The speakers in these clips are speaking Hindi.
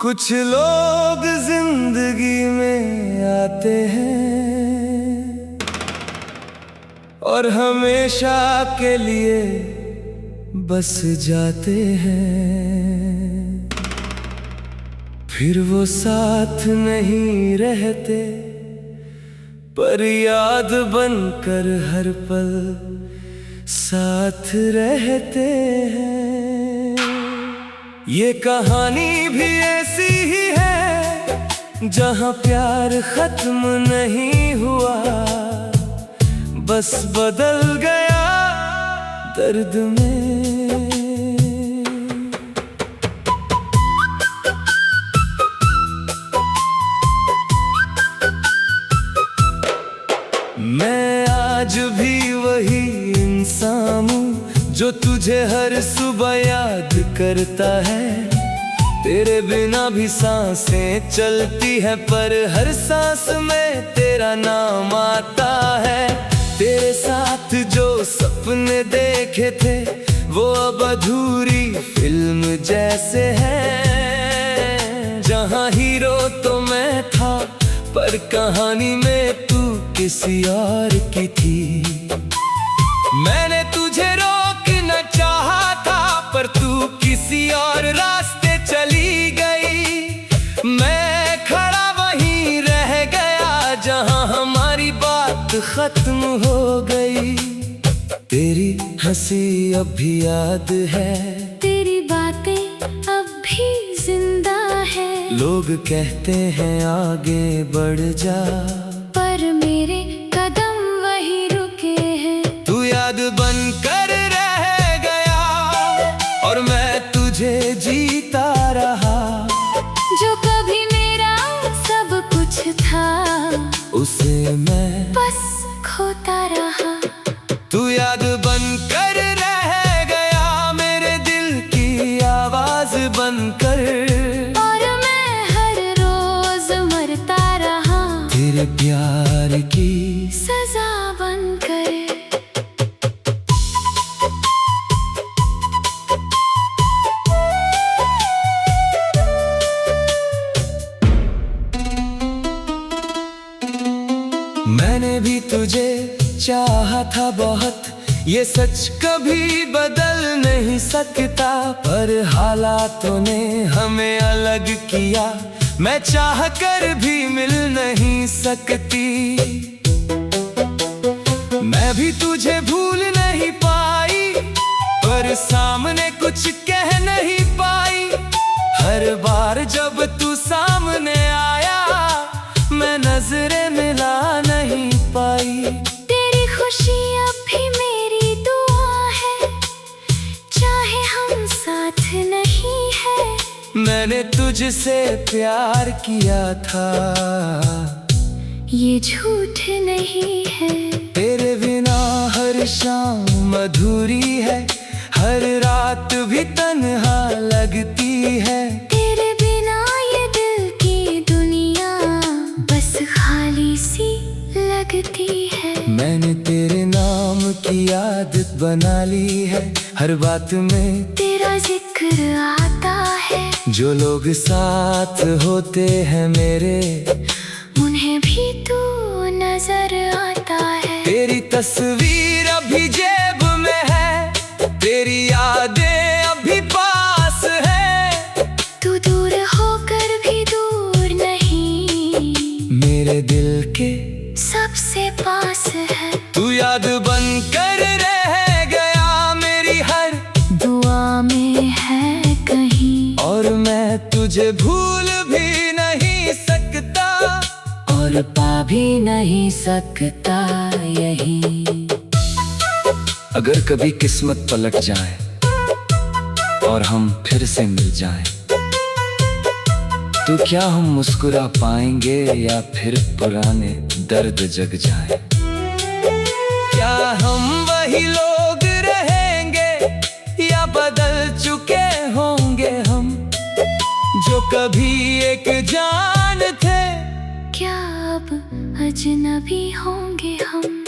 कुछ लोग जिंदगी में आते हैं और हमेशा के लिए बस जाते हैं, फिर वो साथ नहीं रहते पर याद बनकर हर पल साथ रहते हैं। ये कहानी भी ऐसी ही है जहाँ प्यार खत्म नहीं हुआ, बस बदल गया दर्द में। मैं आज भी वही इंसान हूँ जो तुझे हर सुबह याद करता है। तेरे बिना भी सांसें चलती हैं पर हर सांस में तेरा नाम आता है। तेरे साथ जो सपने देखे थे वो अब अधूरी फिल्म जैसे हैं, जहाँ हीरो तो मैं था पर कहानी में तू किसी और की थी। मैंने तुझे रोकना चाहा था पर तू किसी और रास्ते चली गई। मैं खड़ा वहीं रह गया जहां हमारी बात खत्म हो गई। तेरी हंसी अब भी याद है, तेरी बातें अब भी जिंदा है। लोग कहते हैं आगे बढ़ जा पर मेरे कदम वहीं रुके हैं। तू याद बनकर रह गया और मैं तुझे जीता रहा। जो कभी मेरा सब कुछ था उसे मैं बस खोता रहा। तू याद बनकर रह गया मेरे दिल की आवाज बनकर, और मैं हर रोज मरता रहा तेरे प्यार की सजा बनकर। मैंने भी तुझे चाहा था बहुत, ये सच कभी बदल नहीं सकता पर हालातों ने हमें अलग किया। मैं चाह कर भी मिल नहीं सकती। मैं भी तुझे भूल नहीं पाई पर सामने कुछ कह नहीं पाई। हर बार जब तू सामने आया मैं नजरें मिला नहीं पाई। तेरी खुशी अब भी मेरी दुआ है, चाहे हम साथ नहीं है। मैंने तुझसे प्यार किया था, ये झूठ नहीं है। तेरे बिना हर शाम अधूरी है, हर रात भी तन्हा लगती है। तेरे बिना ये दिल की दुनिया बस खाली सी लगती है। मैंने तेरे नाम की आदत बना ली है, हर बात में तेरा जिक्र आता है। जो लोग साथ होते हैं मेरे उन्हें भी तू नजर आता है। तेरी तस्वीर अभी जेब में है, तेरी यादें अभी पास है। तू दूर होकर भी दूर नहीं, मेरे दिल के सबसे पास है। तू याद बनकर रह गया मेरी हर दुआ में है कहीं, और मैं तुझे भूल भी नहीं सकता और पा भी नहीं सकता यही। अगर कभी किस्मत पलट जाए और हम फिर से मिल जाएं, तो क्या हम मुस्कुरा पाएंगे या फिर पुराने दर्द जग जाए? क्या हम वही लोग रहेंगे या बदल चुके होंगे हम जो कभी एक जान थे? क्या अब अजनबी होंगे हम?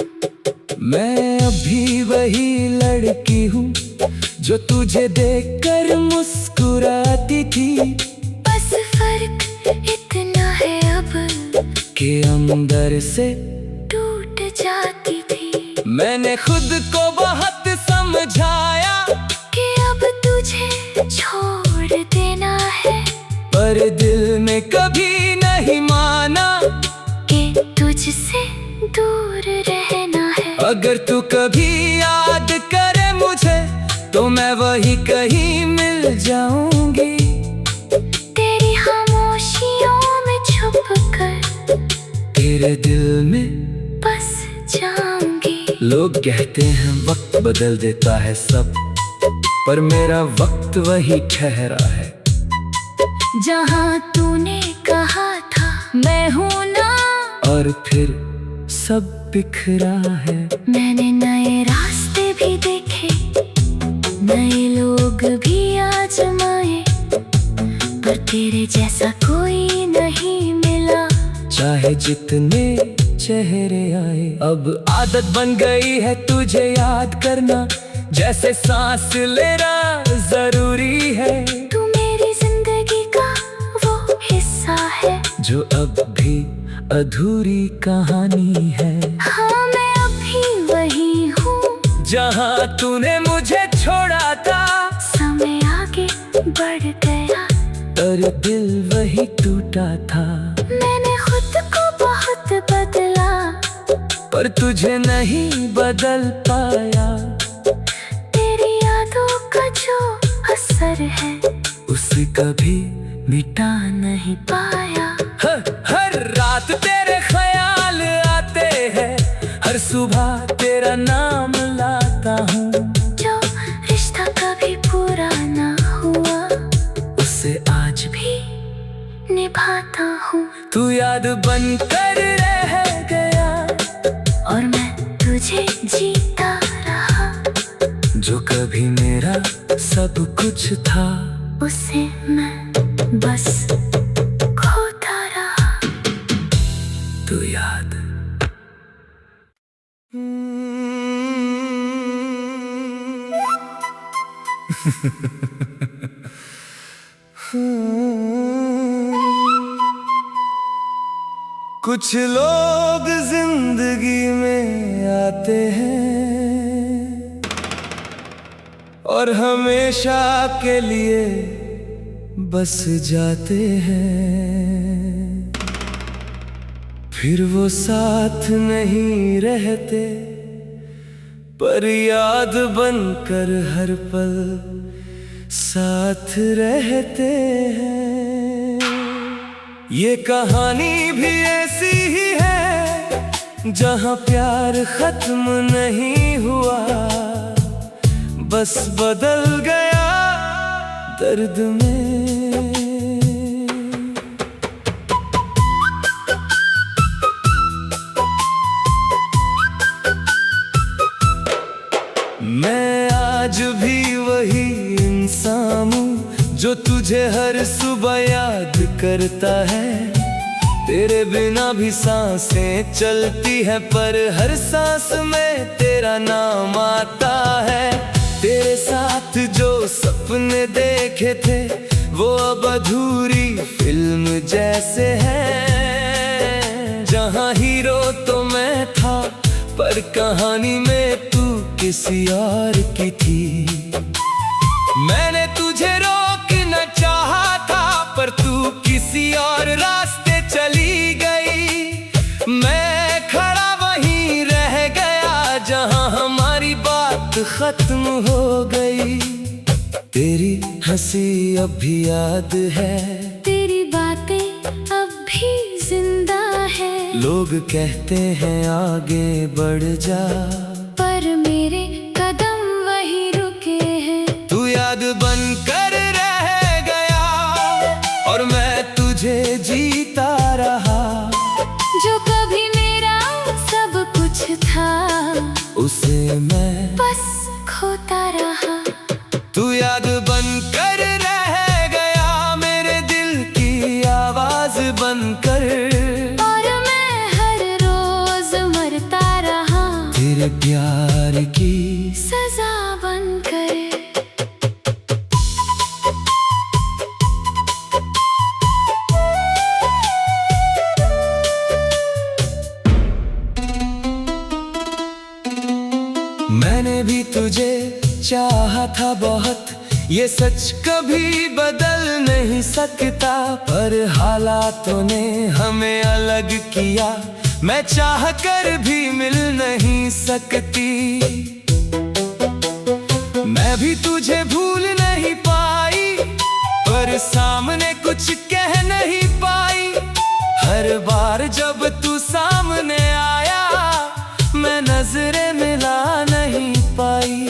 मैं अभी वही लड़की हूँ जो तुझे देखकर मुस्कुराती थी। बस फर्क इतना है अब कि अंदर से टूट जाती थी। मैंने खुद को बहुत समझाया कि अब तुझे छोड़ देना है, पर दिल में कभी नहीं माना कि तुझसे दूर रहना है। अगर तू कभी याद करे मुझे तो मैं वही कहीं मिल जाऊंगी। तेरी खामोशियों में छुप कर तेरे दिल में बस जाऊंगी। लोग कहते हैं वक्त बदल देता है सब, पर मेरा वक्त वही ठहरा है। जहाँ तूने कहा था मैं हूँ ना, और फिर सब बिखरा है। मैंने नए रास्ते भी देखे, नए लोग भी आजमाए, पर तेरे जैसा कोई नहीं मिला। चाहे जितने चेहरे आए, अब आदत बन गई है तुझे याद करना, जैसे सांस लेना जरूरी है। तू मेरी जिंदगी का वो हिस्सा है जो अब भी अधूरी कहानी है। हाँ, मैं अभी वही हूँ जहाँ तूने मुझे छोड़ा था। समय आगे बढ़ गया पर दिल वही टूटा था। मैंने खुद को बहुत बदला, पर तुझे नहीं बदल पाया। तेरी यादों का जो असर है उसे कभी मिटा नहीं पाया। हर रात तेरे ख्याल आते हैं, हर सुबह तेरा नाम लाता हूँ। जो रिश्ता कभी पूरा ना हुआ उसे आज भी निभाता हूँ। तू याद बन कर रह गया, और मैं तुझे जीता रहा। जो कभी मेरा सब कुछ था उसे मैं बस खोता रहा। तू याद कुछ लोग जिंदगी में आते हैं और हमेशा के लिए बस जाते हैं, फिर वो साथ नहीं रहते, पर याद बनकर हर पल साथ रहते हैं। ये कहानी भी ऐसी ही है जहाँ प्यार खत्म नहीं हुआ, बस बदल गया दर्द में। मैं आज भी वही इंसान हूँ जो तुझे हर सुबह याद करता है। तेरे बिना भी सांसें चलती है, पर हर सांस में तेरा नाम आता है। तेरे साथ जो सपने देखे थे वो अब अधूरी फिल्म जैसे हैं, जहाँ हीरो तो मैं था पर कहानी में तू किसी और की थी। मैंने तुझे रोकना चाहा था पर तू किसी और रास्ते चली गई। मैं खड़ा वहीं रह गया जहां हमारी बात खत्म हो गई। तेरी हंसी अब भी याद है, तेरी बातें अब भी जिंदा है। लोग कहते हैं आगे बढ़ जा, पर मेरे कदम वही रुके हैं। तू याद बन कर रह गया और मैं तुझे जीता रहा। जो कभी मेरा सब कुछ था उसे मैं बस खोता रहा। तू याद बन कर रह गया, मेरे दिल की आवाज बनकर। और मैं हर रोज मरता रहा। तेरे मेरे प्यार की सजा बनकर। मैंने भी तुझे चाहा था बहुत, ये सच कभी बदल नहीं सकता, पर हालातों ने हमें अलग किया, मैं चाह कर भी मिल नहीं सकती। मैं भी तुझे भूल नहीं पाई, पर सामने कुछ कह नहीं पाई। हर बार जब तू सामने आया, मैं नजरें मिला नहीं पाई।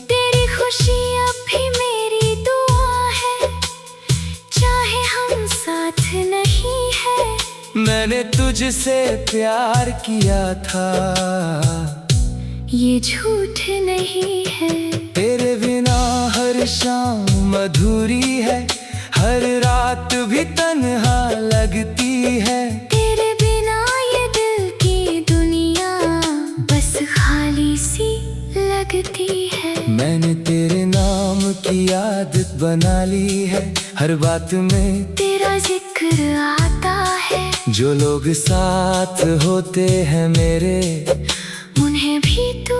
तेरी खुशी अब भी मेरी दुआ है, चाहे हम साथ नहीं है। मैंने तुझसे प्यार किया था, ये झूठ नहीं है। तेरे बिना हर शाम अधूरी है, हर रात भी तन्हा लगती है। तेरे बिना ये दिल की दुनिया बस खाली सी लगती है। मैंने तेरे नाम की आदत बना ली है, हर बात में तेरा जिक्र आता है। जो लोग साथ होते हैं मेरे, उन्हें भी तू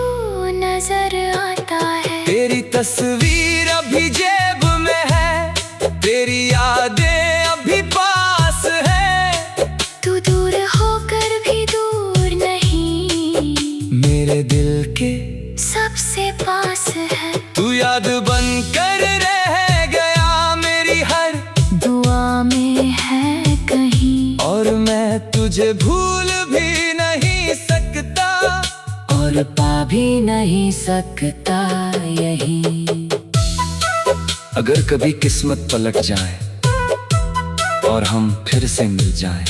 नजर आता है। तेरी तस्वीर अभी जेब में है, तेरी यादें अभी पास है। तू दूर होकर भी दूर नहीं, मेरे दिल के सबसे पास है। तू याद बनकर रह गया मेरी हर दुआ में है कहीं, और मैं तुझे भूल भी नहीं सकता, और पा भी नहीं सकता यही। अगर कभी किस्मत पलट जाए और हम फिर से मिल जाएं,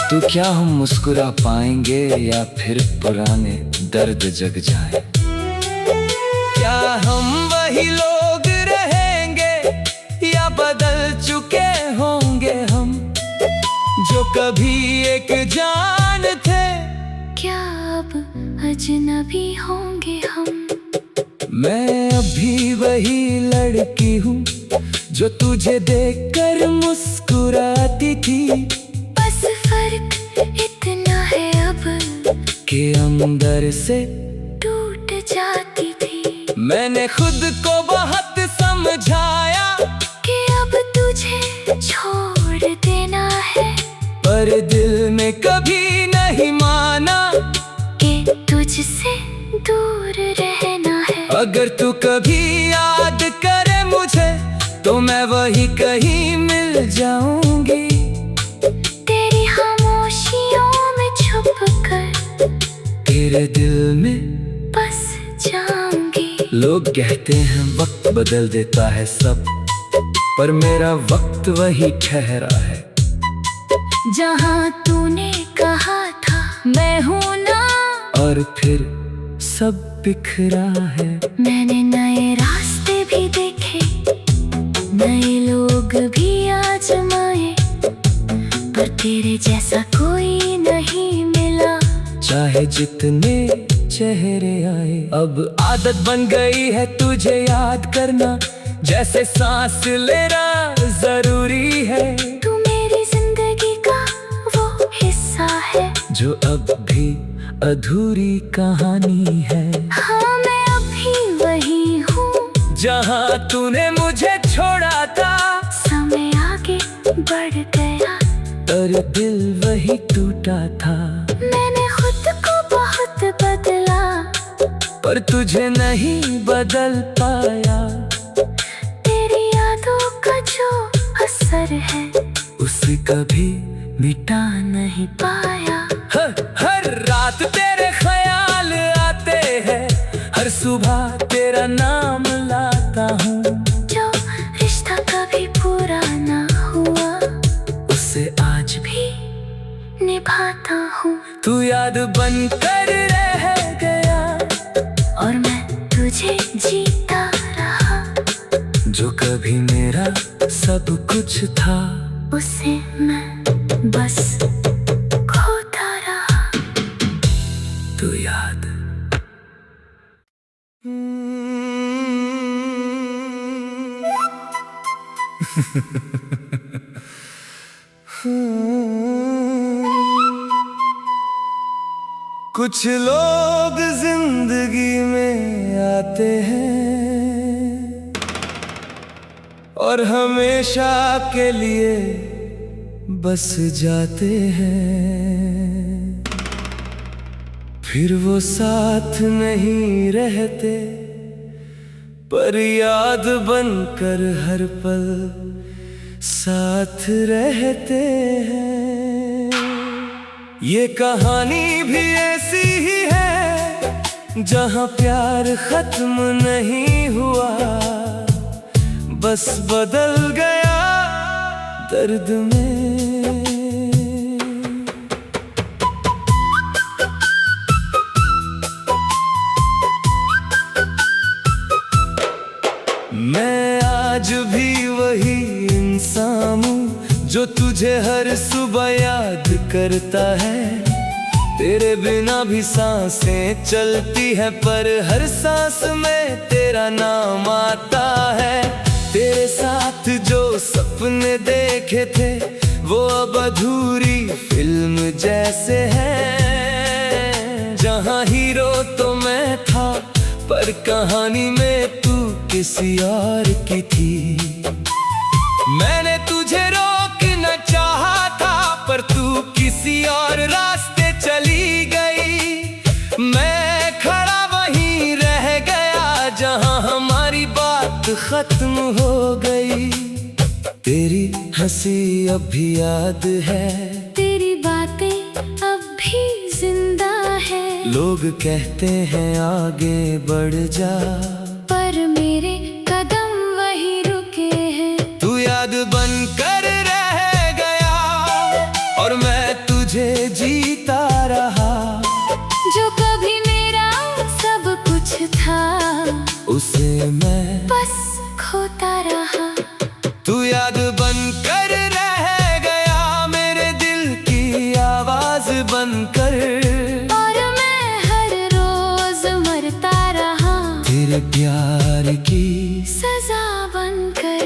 तो क्या हम मुस्कुरा पाएंगे या फिर पुराने दर्द जग जाए? क्या हम वही लोग रहेंगे या बदल चुके होंगे हम, जो कभी एक जान थे? क्या अब अजनबी होंगे हम? मैं अभी वही लड़की हूँ जो तुझे देखकर मुस्कुराती थी, बस फर्क इतना है अब कि अंदर से टूट जाती थी। मैंने खुद को बहुत समझाया कि अब तुझे छोड़ देना है, पर दिल में कभी नहीं माना कि तुझसे दूर रहना है। अगर तू कभी याद करे मुझे, तो मैं वही कहीं मिल जाऊंगी, तेरी खामोशियों में छुप कर तेरे दिल में बस जाऊंगी। लोग कहते हैं वक्त बदल देता है सब, पर मेरा वक्त वही ठहरा है। जहाँ तूने कहा था मैं हूँ ना, और फिर सब बिखरा है। मैंने नए रास्ते भी देखे, नए लोग भी आजमाए, पर तेरे जैसा कोई नहीं मिला। चाहे जितने चेहरे आए, अब आदत बन गई है तुझे याद करना, जैसे सांस लेना जरूरी है। तू मेरी जिंदगी का वो हिस्सा है, जो अब भी अधूरी कहानी है। हाँ मैं अभी वही हूँ जहाँ तूने मुझे छोड़ा था, समय आगे बढ़ गया, पर दिल वही टूटा था। मैंने खुद को बहुत बदला, पर तुझे नहीं बदल पाया। तेरी यादों का जो असर है, उसे कभी मिटा नहीं पाया। हर रात तेरे ख्याल आते हैं, हर सुबह तेरा नाम लाता हूँ। जो रिश्ता कभी पूरा ना हुआ, उसे आज भी निभाता हूँ। तू याद बनकर रह गया, और मैं तुझे जीता रहा, जो कभी मेरा सब कुछ था, उसे मैं बस खोता रहा। तू याद कुछ लोग जिंदगी में आते हैं और हमेशा के लिए बस जाते हैं, फिर वो साथ नहीं रहते पर याद बनकर हर पल साथ रहते हैं। ये कहानी भी ऐसी ही है जहाँ प्यार खत्म नहीं हुआ, बस बदल गया दर्द में। मैं आज भी वही इंसान हूँ जो तुझे हर सुबह याद करता है। तेरे बिना भी सांसें चलती है पर हर सांस में तेरा नाम आता है। तेरे साथ जो सपने देखे थे वो अब अधूरी फिल्म जैसे हैं, जहाँ हीरो तो मैं था पर कहानी में तू किसी और की थी। मैंने तुझे रोकना चाहा था पर तू किसी और रास्ते चली गई। मैं खड़ा वहीं रह गया जहां हमारी बात खत्म हो गई। तेरी हंसी अब भी याद है, तेरी बातें अब भी जिंदा है। लोग कहते हैं आगे बढ़ जा पर मेरे कदम वही रुके हैं। तू याद बनकर रह गया और मैं तुझे जीता रहा। जो कभी मेरा सब कुछ था उसे मैं बस खोता रहा। तू याद बनकर रह गया मेरे दिल की आवाज बनकर, और मैं हर रोज मरता रहा तेरे प्यार की सजा बनकर।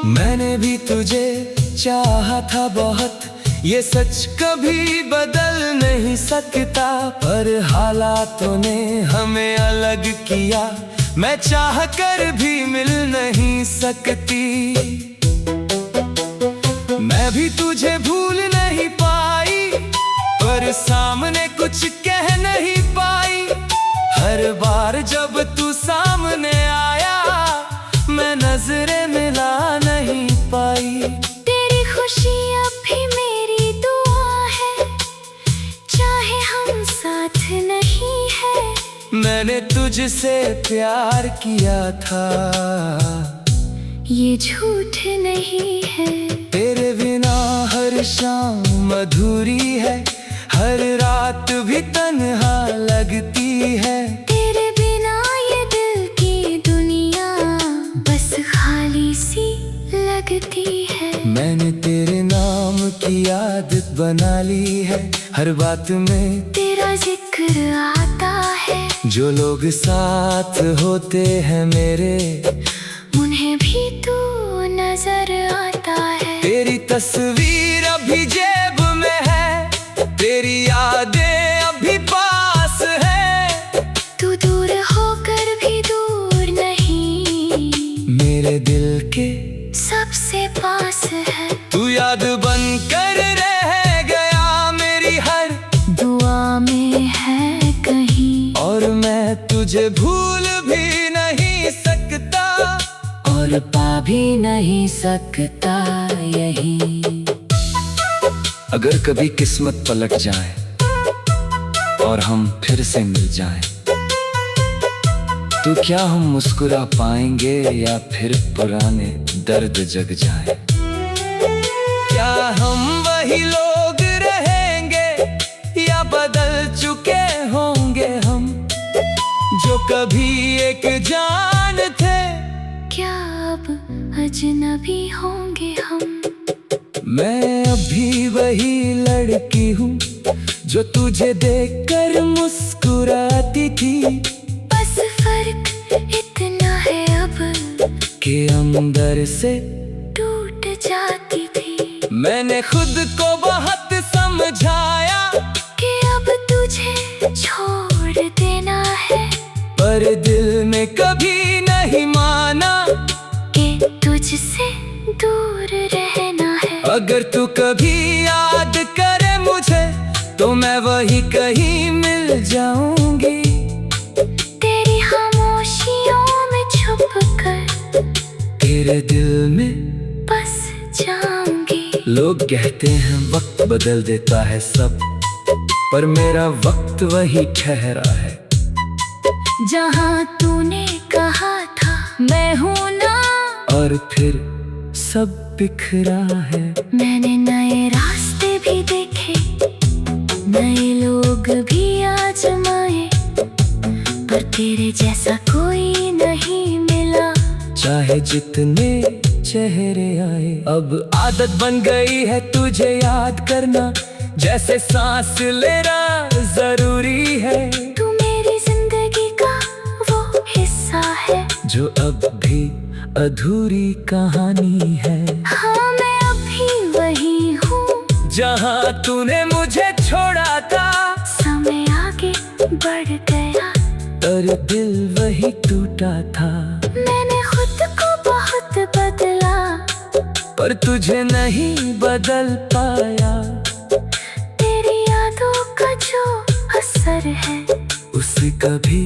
मैंने भी तुझे चाहा था बहुत, ये सच कभी बदल नहीं सकता पर हालातों ने हमें अलग किया। मैं चाह कर भी मिल नहीं सकती। मैं भी तुझे भूल नहीं पाई पर सामने कुछ कह नहीं पाई। हर बार जब तू सामने आया मैं नजरें मिला नहीं पाई। तेरी खुशी अब भी मेरी दुआ है, चाहे हम साथ नहीं है। मैंने तुझसे प्यार किया था, ये झूठ नहीं है। तेरे बिना हर शाम अधूरी है, हर रात भी तन्हा लगती है। तेरे बिना ये दिल की दुनिया बस खाली सी लगती है। मैंने तेरे नाम की आदत बना ली है, हर बात में तेरा जिक्र आता है। जो लोग साथ होते हैं मेरे उन्हें भी तू नजर आता है। तेरी तस्वीर अभी जेब में है, तेरी यादें अभी पास है। तू दूर होकर भी दूर नहीं, मेरे दिल के सबसे पास है। तू याद बनकर रह गया मेरी हर दुआ में है कहीं, और मैं तुझे भूल भी नहीं सकता और पा भी नहीं सकता यही। अगर कभी किस्मत पलट जाए और हम फिर से मिल जाएं, तो क्या हम मुस्कुरा पाएंगे या फिर पुराने दर्द जग जाए? क्या हम वही लोग रहेंगे या बदल चुके होंगे हम, जो कभी एक जान थे? क्या अब अजनबी होंगे हम? मैं अभी वही लड़की हूँ जो तुझे देखकर मुस्कुराती थी। बस फर्क इतना है अब कि अंदर से टूट जाती थी। मैंने खुद को बहुत समझाया कि अब तुझे छोड़ देना है, पर दिल में कभी नहीं माना कि तुझसे दूर रहना है। अगर तू कभी याद करे मुझे तो मैं वही कहीं मिल जाऊंगी। तेरी खामोशियों में छुप कर तेरे दिल में बस जाऊंगी। लोग कहते हैं वक्त बदल देता है सब, पर मेरा वक्त वही ठहरा है। जहाँ तूने कहा था मैं हूँ ना, और फिर सब बिखरा है। मैंने नए रास्ते भी देखे, नए लोग भी आजमाए, पर तेरे जैसा कोई नहीं मिला। चाहे जितने चेहरे आए, अब आदत बन गई है तुझे याद करना, जैसे सांस लेना जरूरी है। तू मेरी जिंदगी का वो हिस्सा है जो अब भी अधूरी कहानी है। हाँ मैं अभी वही हूँ जहाँ तूने मुझे छोड़ा था, समय आगे बढ़ गया, पर दिल वही टूटा था। मैंने खुद को बहुत बदला, पर तुझे नहीं बदल पाया। तेरी यादों का जो असर है उसे कभी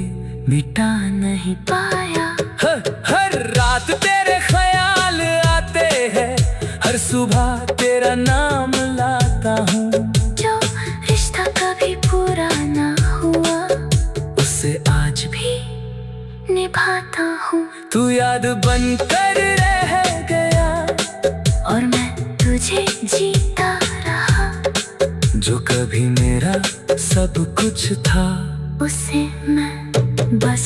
मिटा नहीं पाया। हर रात तेरे ख्याल आते हैं, हर सुबह तेरा नाम लाता हूँ। जो रिश्ता कभी पूरा ना हुआ उसे आज भी निभाता हूँ। तू याद बन कर रह गया, और मैं तुझे जीता रहा। जो कभी मेरा सब कुछ था उसे मैं बस